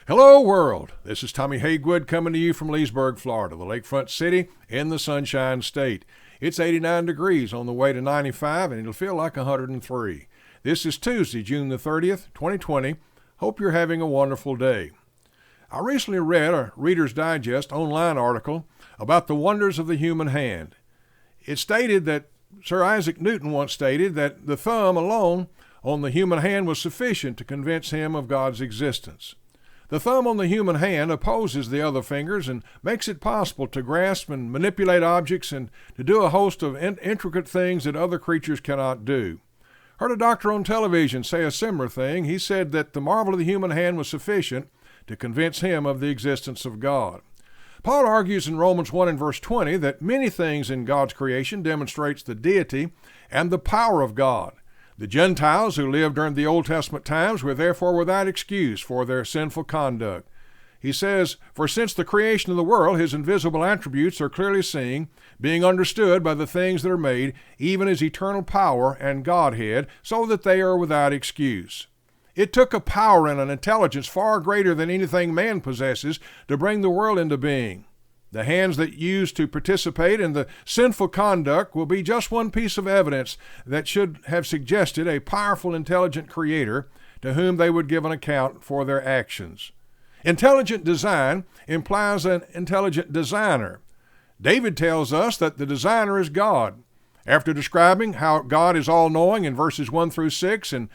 Hello, world. This is Tommy Haygood coming to you from Leesburg, Florida, the lakefront city in the Sunshine State. It's 89 degrees on the way to 95, and it'll feel like 103. This is Tuesday, June the 30th, 2020. Hope you're having a wonderful day. I recently read a Reader's Digest online article about the wonders of the human hand. It stated that Sir Isaac Newton once stated that the thumb alone on the human hand was sufficient to convince him of God's existence. The thumb on the human hand opposes the other fingers and makes it possible to grasp and manipulate objects and to do a host of intricate things that other creatures cannot do. Heard a doctor on television say a similar thing. He said that the marvel of the human hand was sufficient to convince him of the existence of God. Paul argues in Romans 1 and verse 20 that many things in God's creation demonstrates the deity and the power of God. The Gentiles who lived during the Old Testament times were therefore without excuse for their sinful conduct. He says, "For since the creation of the world, his invisible attributes are clearly seen, being understood by the things that are made, even his eternal power and Godhead, so that they are without excuse." It took a power and an intelligence far greater than anything man possesses to bring the world into being. The hands that used to participate in the sinful conduct will be just one piece of evidence that should have suggested a powerful, intelligent creator to whom they would give an account for their actions. Intelligent design implies an intelligent designer. David tells us that the designer is God. After describing how God is all-knowing in verses 1 through 6 and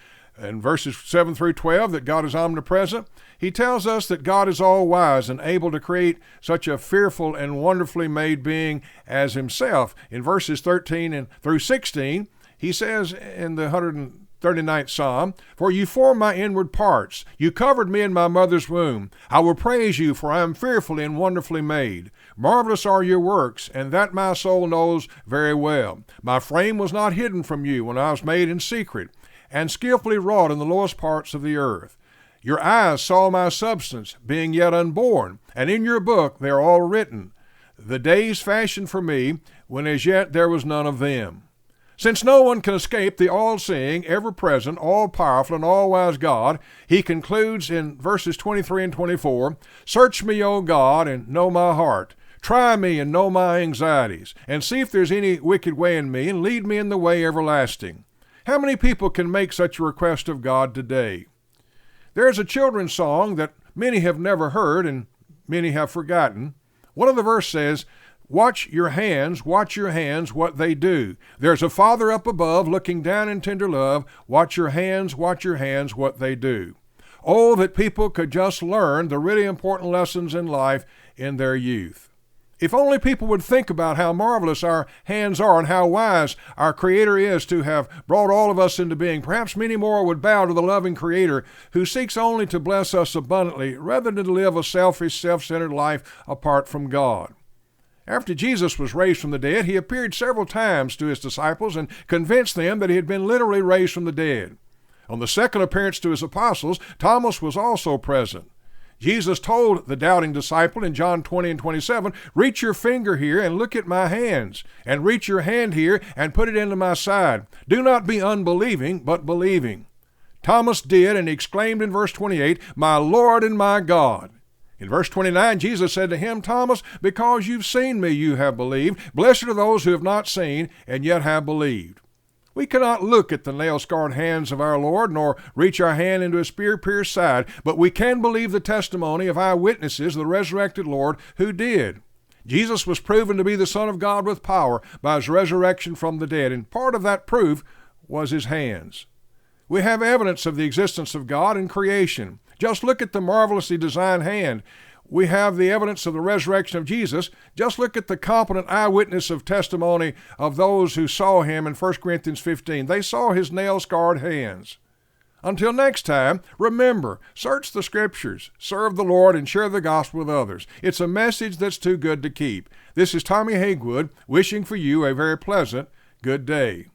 verses 7 through 12, that God is omnipresent, he tells us that God is all-wise and able to create such a fearful and wonderfully made being as himself. In verses 13 and through 16, he says in the 139th Psalm, "For you formed my inward parts. You covered me in my mother's womb. I will praise you, for I am fearfully and wonderfully made. Marvelous are your works, and that my soul knows very well. My frame was not hidden from you when I was made in secret, and skillfully wrought in the lowest parts of the earth. Your eyes saw my substance, being yet unborn, and in your book they are all written, the days fashioned for me, when as yet there was none of them." Since no one can escape the all-seeing, ever-present, all-powerful, and all-wise God, he concludes in verses 23 and 24, "Search me, O God, and know my heart. Try me and know my anxieties, and see if there's any wicked way in me, and lead me in the way everlasting." How many people can make such a request of God today? There's a children's song that many have never heard and many have forgotten. One of the verses says, watch your hands, what they do. There's a Father up above looking down in tender love. Watch your hands, what they do." Oh, that people could just learn the really important lessons in life in their youth. If only people would think about how marvelous our hands are and how wise our Creator is to have brought all of us into being, perhaps many more would bow to the loving Creator who seeks only to bless us abundantly rather than to live a selfish, self-centered life apart from God. After Jesus was raised from the dead, he appeared several times to his disciples and convinced them that he had been literally raised from the dead. On the second appearance to his apostles, Thomas was also present. Jesus told the doubting disciple in John 20 and 27, "Reach your finger here and look at my hands, and reach your hand here and put it into my side. Do not be unbelieving, but believing." Thomas did, and he exclaimed in verse 28, "My Lord and my God." In verse 29, Jesus said to him, "Thomas, because you've seen me, you have believed. Blessed are those who have not seen and yet have believed." We cannot look at the nail-scarred hands of our Lord, nor reach our hand into his spear-pierced side, but we can believe the testimony of eyewitnesses of the resurrected Lord who did. Jesus was proven to be the Son of God with power by his resurrection from the dead, and part of that proof was his hands. We have evidence of the existence of God in creation. Just look at the marvelously designed hand. We have the evidence of the resurrection of Jesus. Just look at the competent eyewitness of testimony of those who saw him in 1 Corinthians 15. They saw his nail-scarred hands. Until next time, remember, search the Scriptures, serve the Lord, and share the gospel with others. It's a message that's too good to keep. This is Tommy Haygood wishing for you a very pleasant good day.